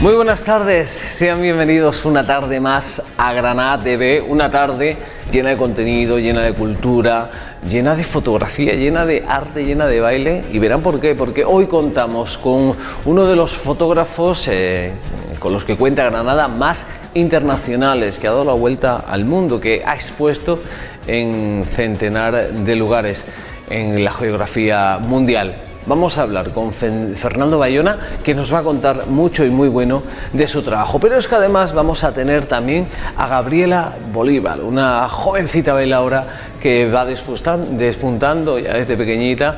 Muy buenas tardes, sean bienvenidos una tarde más a Granada TV, una tarde llena de contenido, llena de cultura, llena de fotografía, llena de arte, llena de baile, y verán por qué, porque hoy contamos con uno de los fotógrafos con los que cuenta Granada más internacionales, que ha dado la vuelta al mundo, que ha expuesto en centenar de lugares en la geografía mundial. Vamos a hablar con Fernando Bayona, que nos va a contar mucho y muy bueno de su trabajo. Pero es que además vamos a tener también a Gabriela Bolívar, una jovencita bailaora que va despuntando ya desde pequeñita.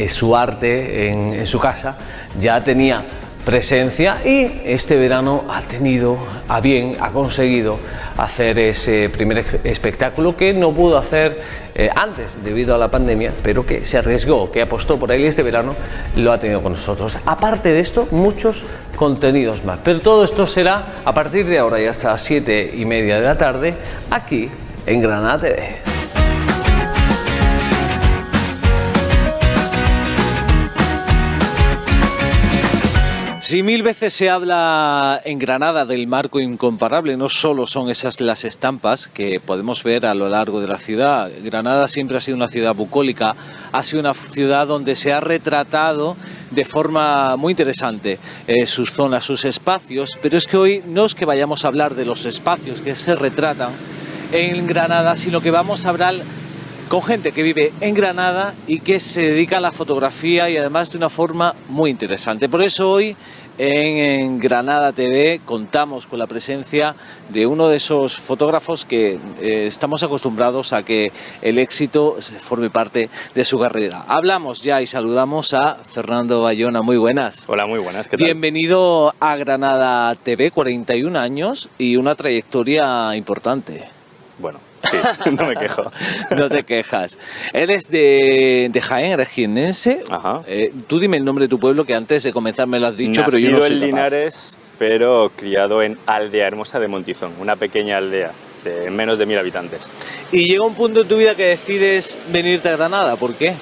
Su arte en su casa ya tenía presencia, y este verano ha conseguido hacer ese primer espectáculo que no pudo hacer antes debido a la pandemia, pero que se arriesgó, que apostó por él, y este verano lo ha tenido con nosotros. Aparte de esto, muchos contenidos más, pero todo esto será a partir de ahora y hasta las 7:30 de la tarde aquí en Granada TV. Si mil veces se habla en Granada del marco incomparable, no solo son esas las estampas que podemos ver a lo largo de la ciudad. Granada siempre ha sido una ciudad bucólica, ha sido una ciudad donde se ha retratado de forma muy interesante sus zonas, sus espacios, pero es que hoy no es que vayamos a hablar de los espacios que se retratan en Granada, sino que vamos a hablar con gente que vive en Granada y que se dedica a la fotografía, y además de una forma muy interesante. Por eso hoy en Granada TV contamos con la presencia de uno de esos fotógrafos que estamos acostumbrados a que el éxito forme parte de su carrera. Hablamos ya y saludamos a Fernando Bayona. Muy buenas. Hola, muy buenas. ¿Qué tal? Bienvenido a Granada TV, 41 años y una trayectoria importante. Bueno, sí, no me quejo. No te quejas. Eres de Jaén, eres jiennense. Ajá. Tú dime el nombre de tu pueblo, que antes de comenzar me lo has dicho, Nacido pero yo no soy en capaz. Linares, pero criado en Aldea Hermosa de Montizón, una pequeña aldea de menos de 1000 habitantes. Y llega un punto en tu vida que decides venirte a Granada. ¿Por qué?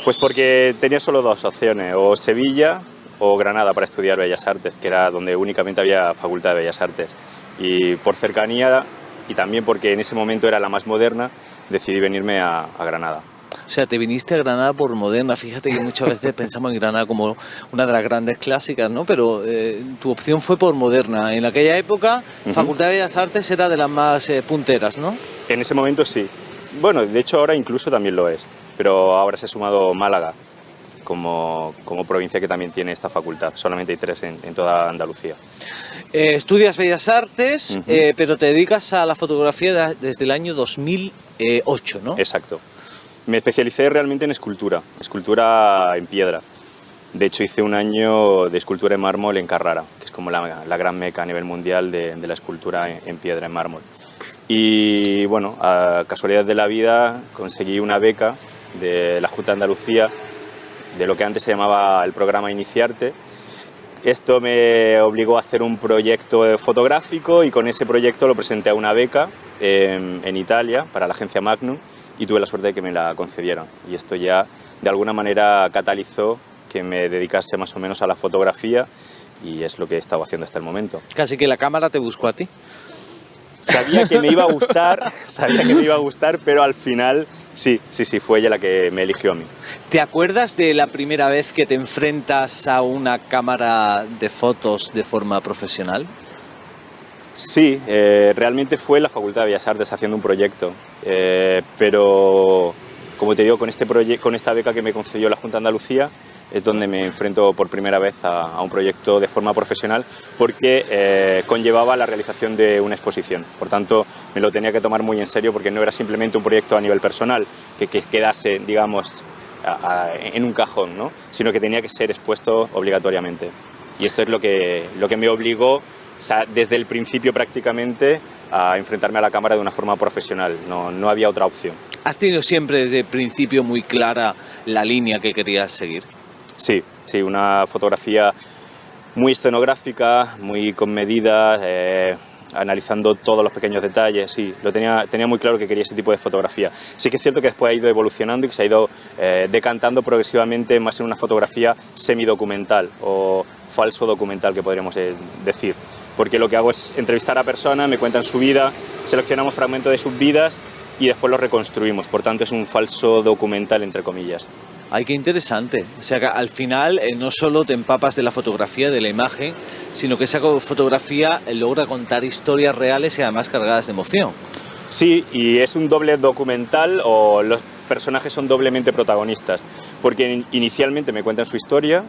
Pues porque tenía solo dos opciones, o Sevilla o Granada, para estudiar Bellas Artes, que era donde únicamente había Facultad de Bellas Artes. Y por cercanía, y también porque en ese momento era la más moderna, decidí venirme a Granada. O sea, te viniste a Granada por moderna. Fíjate que muchas veces pensamos en Granada como una de las grandes clásicas, ¿no? Pero tu opción fue por moderna. En aquella época, Facultad de Bellas Artes era de las más punteras, ¿no? En ese momento sí. Bueno, de hecho ahora incluso también lo es, pero ahora se ha sumado Málaga como provincia que también tiene esta facultad. Solamente hay 3 en toda Andalucía. Estudias Bellas Artes, pero te dedicas a la fotografía desde el año 2008, ¿no? Exacto. Me especialicé realmente en escultura en piedra. De hecho, hice un año de escultura en mármol en Carrara, que es como la gran meca a nivel mundial de la escultura en piedra, en mármol. Y bueno, a casualidad de la vida, conseguí una beca de la Junta de Andalucía, de lo que antes se llamaba el programa Iniciarte. Esto me obligó a hacer un proyecto fotográfico, y con ese proyecto lo presenté a una beca en Italia para la agencia Magnum, y tuve la suerte de que me la concedieron. Y esto ya de alguna manera catalizó que me dedicase más o menos a la fotografía, y es lo que he estado haciendo hasta el momento. Casi que la cámara te buscó a ti. Sabía que me iba a gustar, pero al final sí, fue ella la que me eligió a mí. ¿Te acuerdas de la primera vez que te enfrentas a una cámara de fotos de forma profesional? Sí, realmente fue en la Facultad de Bellas Artes haciendo un proyecto, pero como te digo, con esta beca que me concedió la Junta de Andalucía es donde me enfrento por primera vez a un proyecto de forma profesional, porque conllevaba la realización de una exposición. Por tanto, me lo tenía que tomar muy en serio, porque no era simplemente un proyecto a nivel personal que quedase, digamos, en un cajón, ¿no? Sino que tenía que ser expuesto obligatoriamente. Y esto es lo que me obligó, o sea, desde el principio prácticamente, a enfrentarme a la cámara de una forma profesional. No había otra opción. ¿Has tenido siempre desde el principio muy clara la línea que querías seguir? Sí, una fotografía muy escenográfica, muy con medidas, analizando todos los pequeños detalles, sí, tenía muy claro que quería ese tipo de fotografía. Sí que es cierto que después ha ido evolucionando y que se ha ido decantando progresivamente más en una fotografía semidocumental o falso documental, que podríamos decir. Porque lo que hago es entrevistar a personas, me cuentan su vida, seleccionamos fragmentos de sus vidas y después los reconstruimos. Por tanto, es un falso documental, entre comillas. Ay, qué interesante. O sea, que al final no solo te empapas de la fotografía, de la imagen, sino que esa fotografía logra contar historias reales y además cargadas de emoción. Sí, y es un doble documental, o los personajes son doblemente protagonistas, porque inicialmente me cuentan su historia.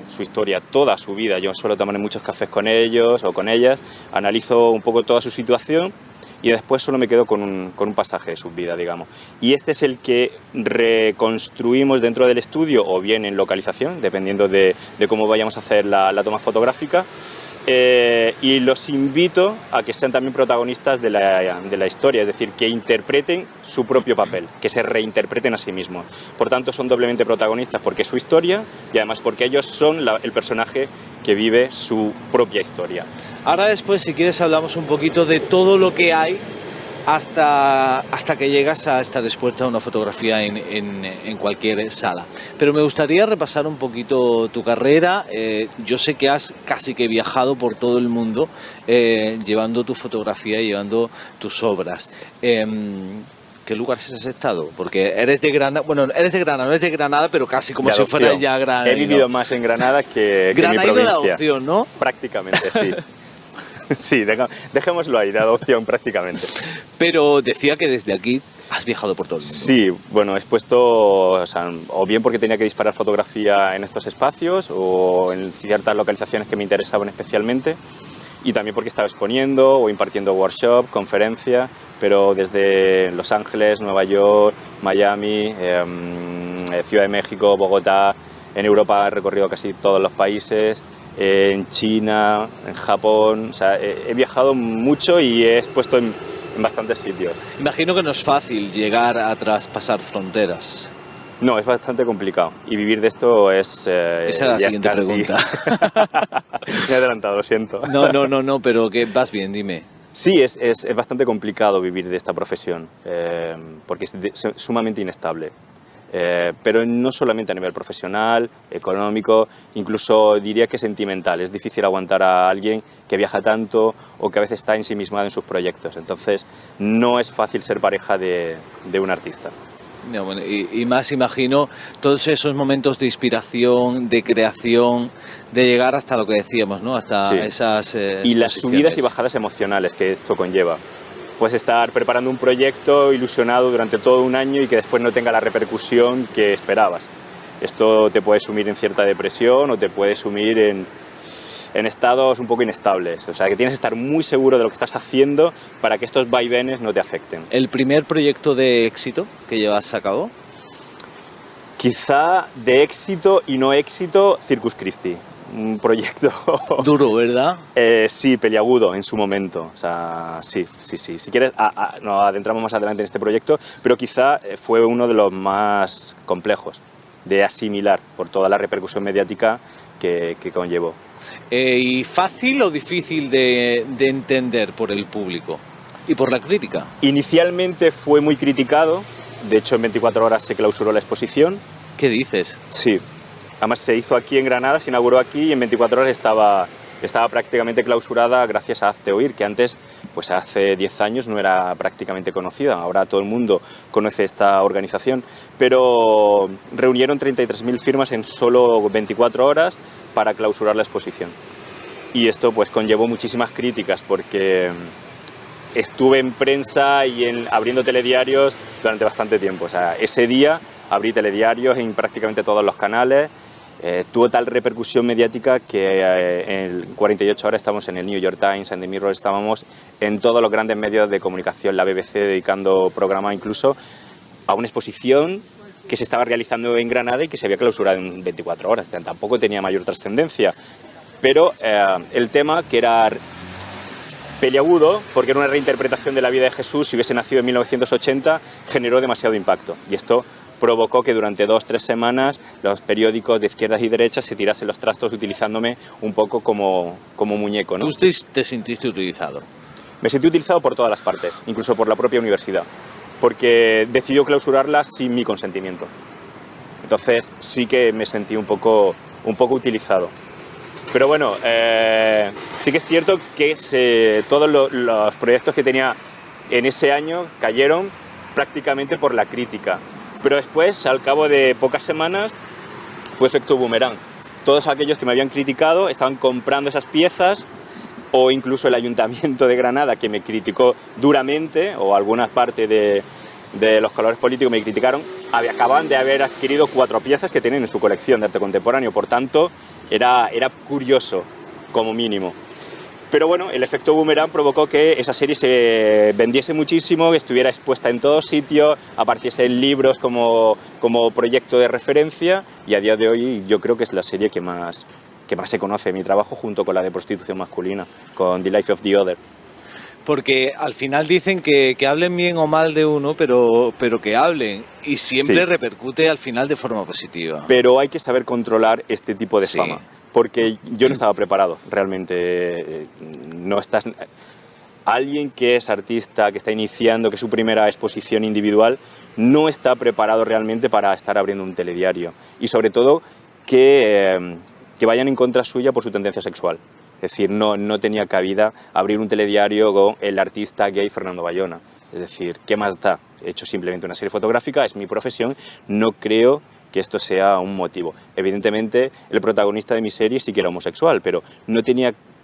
Su historia, toda su vida, yo suelo tomar muchos cafés con ellos o con ellas, analizo un poco toda su situación y después solo me quedo con un pasaje de su vida, digamos. Y este es el que reconstruimos dentro del estudio o bien en localización, dependiendo de cómo vayamos a hacer la toma fotográfica. Y los invito a que sean también protagonistas de la historia, es decir, que interpreten su propio papel, que se reinterpreten a sí mismos. Por tanto, son doblemente protagonistas porque es su historia y además porque ellos son el personaje que vive su propia historia. Ahora después, si quieres, hablamos un poquito de todo lo que hay hasta que llegas a estar expuesta a una fotografía en cualquier sala. Pero me gustaría repasar un poquito tu carrera. Yo sé que has casi que viajado por todo el mundo llevando tu fotografía y llevando tus obras. ¿Qué lugares has estado? Porque eres de Granada, bueno, eres de Granada, no eres de Granada, pero casi como si fueras ya Granada. He vivido más en Granada que en mi provincia. Granada de adopción, ¿no? Prácticamente, sí. Sí, dejémoslo ahí, de adopción prácticamente. Pero decía que desde aquí has viajado por todo el mundo. Sí, bueno, he expuesto, o bien porque tenía que disparar fotografía en estos espacios o en ciertas localizaciones que me interesaban especialmente, y también porque estaba exponiendo o impartiendo workshop, conferencias, pero desde Los Ángeles, Nueva York, Miami, Ciudad de México, Bogotá. En Europa he recorrido casi todos los países, en China, en Japón. O sea, he viajado mucho y he expuesto en bastantes sitios. Imagino que no es fácil llegar a traspasar fronteras. No, es bastante complicado, y vivir de esto es... Esa es la siguiente pregunta. Me he adelantado, lo siento. No, pero que vas bien, dime. Sí, es bastante complicado vivir de esta profesión, porque es sumamente inestable. Pero no solamente a nivel profesional, económico, incluso diría que sentimental. Es difícil aguantar a alguien que viaja tanto o que a veces está ensimismado en sus proyectos. Entonces, no es fácil ser pareja de un artista. No, bueno, y más imagino todos esos momentos de inspiración, de creación, de llegar hasta lo que decíamos, ¿no? Hasta sí. Esas y las subidas y bajadas emocionales que esto conlleva. Puedes estar preparando un proyecto ilusionado durante todo un año y que después no tenga la repercusión que esperabas. Esto te puede sumir en cierta depresión o te puede sumir en estados un poco inestables. O sea, que tienes que estar muy seguro de lo que estás haciendo para que estos vaivenes no te afecten. ¿El primer proyecto de éxito que llevas a cabo? Quizá de éxito y no éxito, Circus Christi. Un proyecto... Duro, ¿verdad? Sí, peliagudo en su momento. O sea, sí. Si quieres, nos adentramos más adelante en este proyecto, pero quizá fue uno de los más complejos de asimilar por toda la repercusión mediática que conllevó. ¿Y fácil o difícil de entender por el público y por la crítica? Inicialmente fue muy criticado. De hecho, en 24 horas se clausuró la exposición. ¿Qué dices? Sí. Además, se hizo aquí en Granada, se inauguró aquí y en 24 horas estaba prácticamente clausurada gracias a Hazte Oír, que antes, pues hace 10 años, no era prácticamente conocida. Ahora todo el mundo conoce esta organización, pero reunieron 33.000 firmas en solo 24 horas para clausurar la exposición. Y esto pues conllevó muchísimas críticas porque estuve en prensa y abriendo telediarios durante bastante tiempo. O sea, ese día abrí telediarios en prácticamente todos los canales. Tuvo tal repercusión mediática que en 48 horas estamos en el New York Times, en The Mirror, estábamos en todos los grandes medios de comunicación, la BBC dedicando programa incluso a una exposición que se estaba realizando en Granada y que se había clausurado en 24 horas. Tampoco tenía mayor trascendencia, pero el tema, que era peliagudo, porque era una reinterpretación de la vida de Jesús, si hubiese nacido en 1980, generó demasiado impacto, y esto provocó que durante 2 o 3 semanas los periódicos de izquierdas y derechas se tirasen los trastos utilizándome un poco como muñeco, ¿no? ¿Tú te sentiste utilizado? Me sentí utilizado por todas las partes, incluso por la propia universidad, porque decidió clausurarla sin mi consentimiento. Entonces sí que me sentí un poco utilizado. Pero bueno, sí que es cierto que todos los proyectos que tenía en ese año cayeron prácticamente por la crítica. Pero después, al cabo de pocas semanas, fue efecto boomerang. Todos aquellos que me habían criticado estaban comprando esas piezas, o incluso el Ayuntamiento de Granada, que me criticó duramente, o algunas partes de los colores políticos me criticaron, acaban de haber adquirido 4 piezas que tienen en su colección de arte contemporáneo. Por tanto, era curioso, como mínimo. Pero bueno, el efecto boomerang provocó que esa serie se vendiese muchísimo, que estuviera expuesta en todos sitios, apareciese en libros como proyecto de referencia, y a día de hoy yo creo que es la serie que más se conoce mi trabajo, junto con la de prostitución masculina, con The Life of the Other. Porque al final dicen que hablen bien o mal de uno, pero que hablen, y siempre Sí. Repercute al final de forma positiva. Pero hay que saber controlar este tipo de Sí. fama, porque yo no estaba preparado, realmente. No estás... Alguien que es artista, que está iniciando, que es su primera exposición individual, no está preparado realmente para estar abriendo un telediario. Y sobre todo que vayan en contra suya por su tendencia sexual. Es decir, no tenía cabida abrir un telediario con el artista gay Fernando Bayona. Es decir, ¿qué más da? He hecho simplemente una serie fotográfica, es mi profesión, no creo que esto sea un motivo. Evidentemente, el protagonista de mi serie sí que era homosexual, pero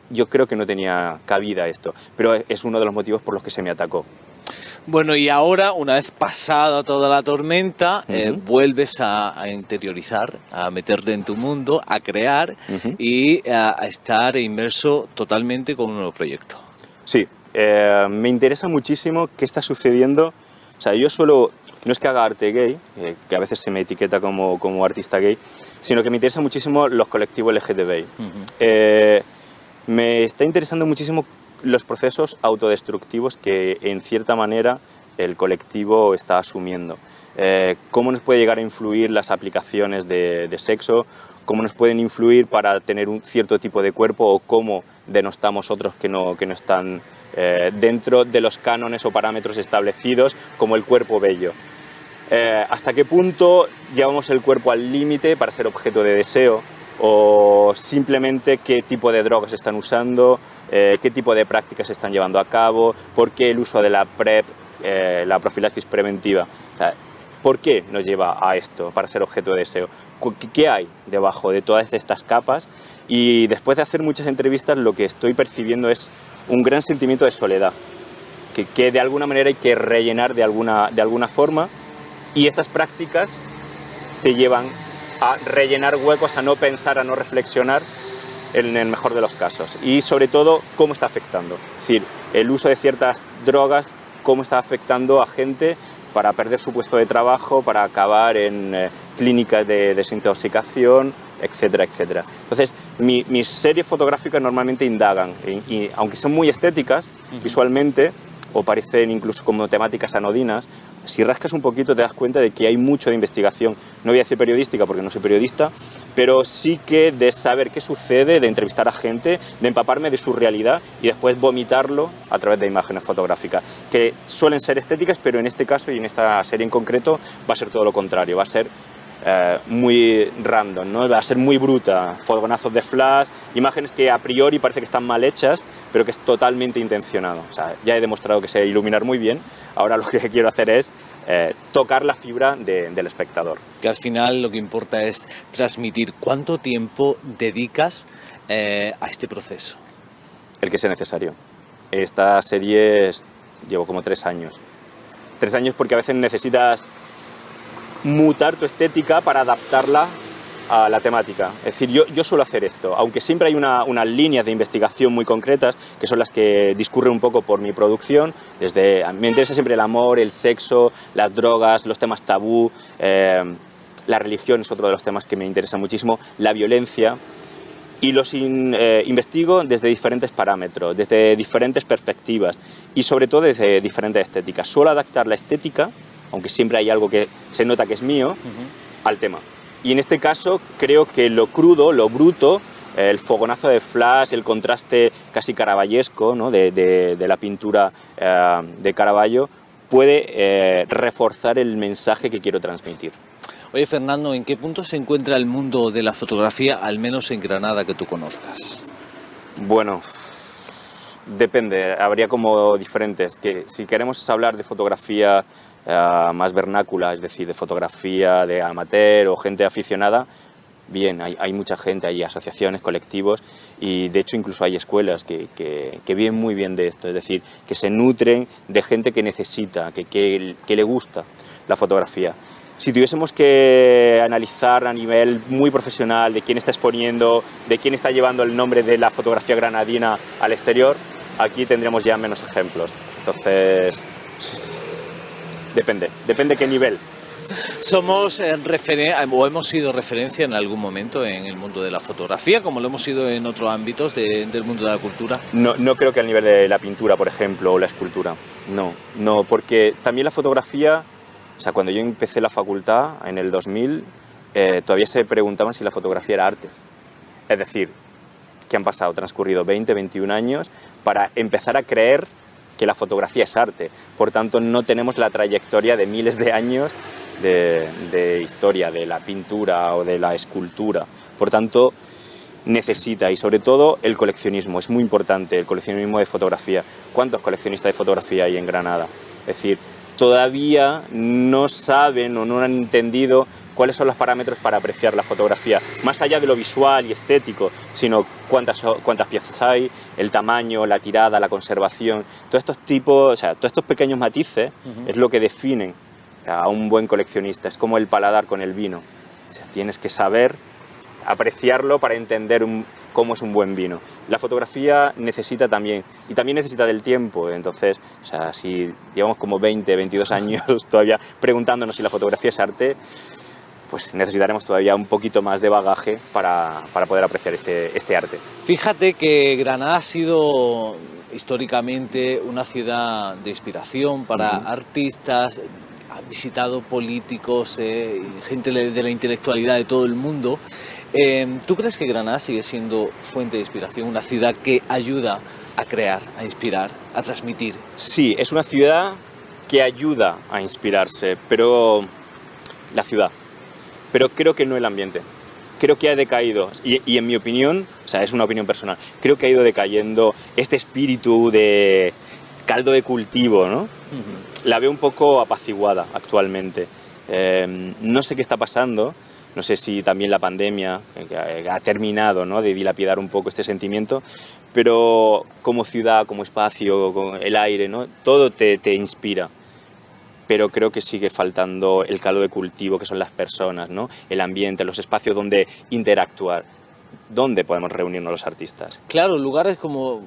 yo creo que no tenía cabida esto. Pero es uno de los motivos por los que se me atacó. Bueno, y ahora, una vez pasada toda la tormenta, vuelves a interiorizar, a meterte en tu mundo, a crear y a estar inmerso totalmente con un nuevo proyecto. Sí, me interesa muchísimo qué está sucediendo. O sea, yo no es que haga arte gay, que a veces se me etiqueta como artista gay, sino que me interesa muchísimo los colectivos LGTBI. Me está interesando muchísimo los procesos autodestructivos que, en cierta manera, el colectivo está asumiendo. Cómo nos puede llegar a influir las aplicaciones de sexo, cómo nos pueden influir para tener un cierto tipo de cuerpo, o cómo denostamos otros que no están dentro de los cánones o parámetros establecidos, como el cuerpo bello. ¿Hasta qué punto llevamos el cuerpo al límite para ser objeto de deseo? O simplemente qué tipo de drogas están usando, qué tipo de prácticas se están llevando a cabo, por qué el uso de la PrEP, la profilaxis preventiva. O sea, ¿por qué nos lleva a esto para ser objeto de deseo? ¿Qué hay debajo de todas estas capas? Y después de hacer muchas entrevistas, lo que estoy percibiendo es un gran sentimiento de soledad, que de alguna manera hay que rellenar de alguna forma, y estas prácticas te llevan a rellenar huecos, a no pensar, a no reflexionar, en el mejor de los casos. Y sobre todo, cómo está afectando. Es decir, el uso de ciertas drogas, cómo está afectando a gente para perder su puesto de trabajo, para acabar en clínicas de desintoxicación, etcétera, etcétera. Entonces, mis series fotográficas normalmente indagan, y aunque son muy estéticas visualmente, o parecen incluso como temáticas anodinas, si rascas un poquito te das cuenta de que hay mucho de investigación. No voy a decir periodística porque no soy periodista, pero sí que de saber qué sucede, de entrevistar a gente, de empaparme de su realidad y después vomitarlo a través de imágenes fotográficas, que suelen ser estéticas, pero en este caso y en esta serie en concreto va a ser todo lo contrario, va a ser muy random, ¿no? Va a ser muy bruta, fogonazos de flash, imágenes que a priori parece que están mal hechas, pero que es totalmente intencionado. O sea, ya he demostrado que sé iluminar muy bien, ahora lo que quiero hacer es tocar la fibra del espectador. Que al final lo que importa es transmitir. ¿Cuánto tiempo dedicas a este proceso? El que sea necesario. Esta serie llevo como 3 años. 3 años porque a veces necesitas mutar tu estética para adaptarla a la temática. Es decir, yo suelo hacer esto, aunque siempre hay unas líneas de investigación muy concretas, que son las que discurren un poco por mi producción. Me interesa siempre el amor, el sexo, las drogas, los temas tabú, la religión es otro de los temas que me interesa muchísimo, la violencia, y los investigo desde diferentes parámetros, desde diferentes perspectivas y sobre todo desde diferentes estéticas. Suelo adaptar la estética aunque siempre hay algo que se nota que es mío, al tema. Y en este caso creo que lo crudo, lo bruto, el fogonazo de flash, el contraste casi caravallesco, ¿no? de la pintura de Caravaggio, puede reforzar el mensaje que quiero transmitir. Oye, Fernando, ¿en qué punto se encuentra el mundo de la fotografía, al menos en Granada, que tú conozcas? Bueno, depende, habría como diferentes. Que si queremos hablar de fotografía más vernácula, es decir, de fotografía de amateur o gente aficionada, bien, hay mucha gente, hay asociaciones, colectivos y de hecho incluso hay escuelas que viven muy bien de esto, es decir, que se nutren de gente que necesita, que le gusta la fotografía. Si tuviésemos que analizar a nivel muy profesional de quién está exponiendo, de quién está llevando el nombre de la fotografía granadina al exterior, aquí tendríamos ya menos ejemplos. Entonces, depende qué nivel. Somos o hemos sido referencia en algún momento en el mundo de la fotografía, como lo hemos sido en otros ámbitos del mundo de la cultura. No creo que al nivel de la pintura, por ejemplo, o la escultura. No, porque también la fotografía, o sea, cuando yo empecé la facultad en el 2000, todavía se preguntaban si la fotografía era arte. Es decir, que han transcurrido 20, 21 años para empezar a creer que la fotografía es arte. Por tanto, no tenemos la trayectoria de miles de años de historia de la pintura o de la escultura. Por tanto, necesita, y sobre todo el coleccionismo, es muy importante, el coleccionismo de fotografía. ¿Cuántos coleccionistas de fotografía hay en Granada? Es decir, todavía no saben o no han entendido cuáles son los parámetros para apreciar la fotografía, más allá de lo visual y estético, sino cuántas piezas hay, el tamaño, la tirada, la conservación, todos estos pequeños matices es lo que definen a un buen coleccionista, es como el paladar con el vino, o sea, tienes que saber apreciarlo para entender cómo es un buen vino. La fotografía necesita también, y también necesita del tiempo, entonces, o sea, si llevamos como 20, 22 años todavía preguntándonos si la fotografía es arte, pues necesitaremos todavía un poquito más de bagaje para poder apreciar este arte. Fíjate que Granada ha sido históricamente una ciudad de inspiración para artistas, ha visitado políticos, gente de la intelectualidad de todo el mundo. ¿Tú crees que Granada sigue siendo fuente de inspiración, una ciudad que ayuda a crear, a inspirar, a transmitir? Sí, es una ciudad que ayuda a inspirarse, pero la ciudad. Pero creo que no el ambiente. Creo que ha decaído, y en mi opinión, o sea, es una opinión personal, creo que ha ido decayendo este espíritu de caldo de cultivo, ¿no? La veo un poco apaciguada actualmente. No sé qué está pasando, no sé si también la pandemia ha terminado, ¿no?, de dilapidar un poco este sentimiento, pero como ciudad, como espacio, con el aire, ¿no?, todo te inspira. Pero creo que sigue faltando el caldo de cultivo, que son las personas, ¿no?, el ambiente, los espacios donde interactuar. ¿Dónde podemos reunirnos los artistas? Claro, lugares como,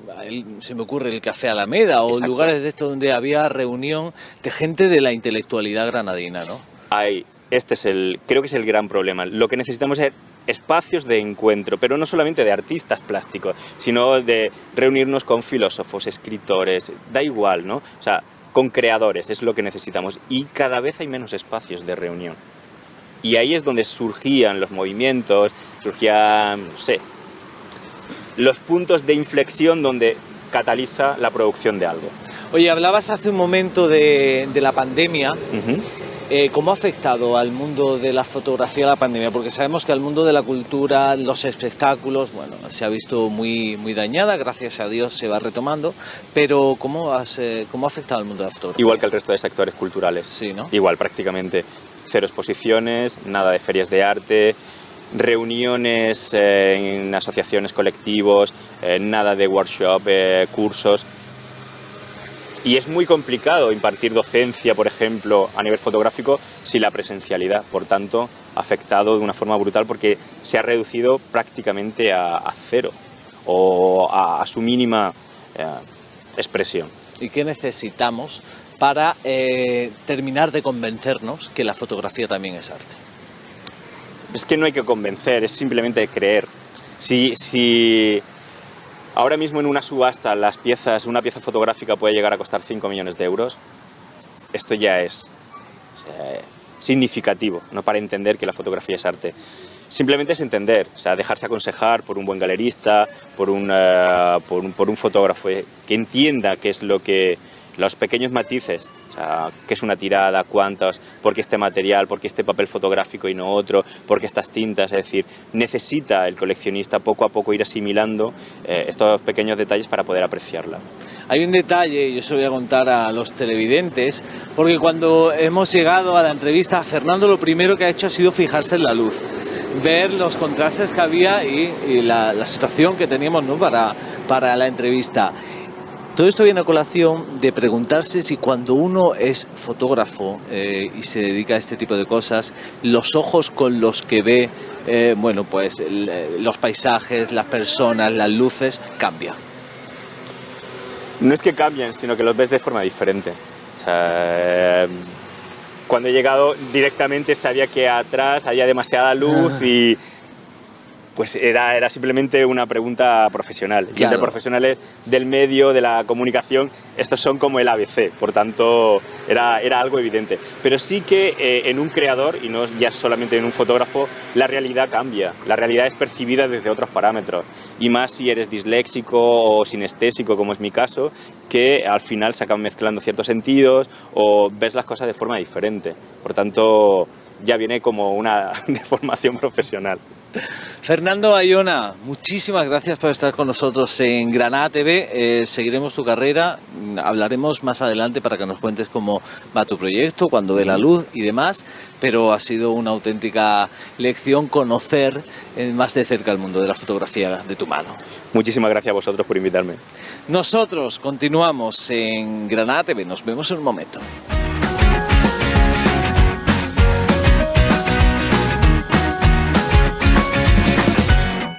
se me ocurre, el Café Alameda, o Exacto. Lugares de estos donde había reunión de gente de la intelectualidad granadina, ¿no? Creo que es el gran problema. Lo que necesitamos es espacios de encuentro, pero no solamente de artistas plásticos, sino de reunirnos con filósofos, escritores, da igual, ¿no? O sea, con creadores, es lo que necesitamos. Y cada vez hay menos espacios de reunión. Y ahí es donde surgían los movimientos, surgían, no sé, los puntos de inflexión donde cataliza la producción de algo. Oye, hablabas hace un momento de la pandemia. ¿Cómo ha afectado al mundo de la fotografía la pandemia? Porque sabemos que al mundo de la cultura, los espectáculos, bueno, se ha visto muy dañada, gracias a Dios se va retomando, pero ¿cómo ha afectado al mundo de la fotografía? Igual que el resto de sectores culturales. Sí, ¿no? Igual, prácticamente. 0 exposiciones, nada de ferias de arte, reuniones en asociaciones, colectivos, nada de workshop, cursos. Y es muy complicado impartir docencia, por ejemplo, a nivel fotográfico, sin la presencialidad. Por tanto, ha afectado de una forma brutal porque se ha reducido prácticamente a 0 o a su mínima expresión. ¿Y qué necesitamos para terminar de convencernos que la fotografía también es arte? Es que no hay que convencer, es simplemente creer. Si ahora mismo en una subasta una pieza fotográfica puede llegar a costar 5 millones de euros, esto ya es... O significativo, no para entender que la fotografía es arte. Simplemente es entender, o sea, dejarse aconsejar por un buen galerista, por un fotógrafo que entienda qué es los pequeños matices, o sea, qué es una tirada, cuántas, por qué este material, por qué este papel fotográfico y no otro, por qué estas tintas. Es decir, necesita el coleccionista poco a poco ir asimilando estos pequeños detalles para poder apreciarla. Hay un detalle, yo se lo voy a contar a los televidentes, porque cuando hemos llegado a la entrevista, Fernando lo primero que ha hecho ha sido fijarse en la luz, ver los contrastes que había y la situación que teníamos, ¿no?, para la entrevista. Todo esto viene a colación de preguntarse si cuando uno es fotógrafo y se dedica a este tipo de cosas, los ojos con los que ve los paisajes, las personas, las luces, cambian. No es que cambien, sino que los ves de forma diferente. O sea, cuando he llegado directamente sabía que atrás había demasiada luz y pues era simplemente una pregunta profesional. Claro. Y entre profesionales del medio, de la comunicación, estos son como el ABC, por tanto era algo evidente. Pero sí que en un creador, y no ya solamente en un fotógrafo, la realidad cambia. La realidad es percibida desde otros parámetros. Y más si eres disléxico o sinestésico, como es mi caso, que al final se acaban mezclando ciertos sentidos o ves las cosas de forma diferente. Por tanto, ya viene como una deformación profesional. Fernando Bayona, muchísimas gracias por estar con nosotros en Granada TV. Seguiremos tu carrera, hablaremos más adelante para que nos cuentes cómo va tu proyecto, cuándo ve la luz y demás, pero ha sido una auténtica lección conocer más de cerca el mundo de la fotografía de tu mano. Muchísimas gracias a vosotros por invitarme. Nosotros continuamos en Granada TV, nos vemos en un momento.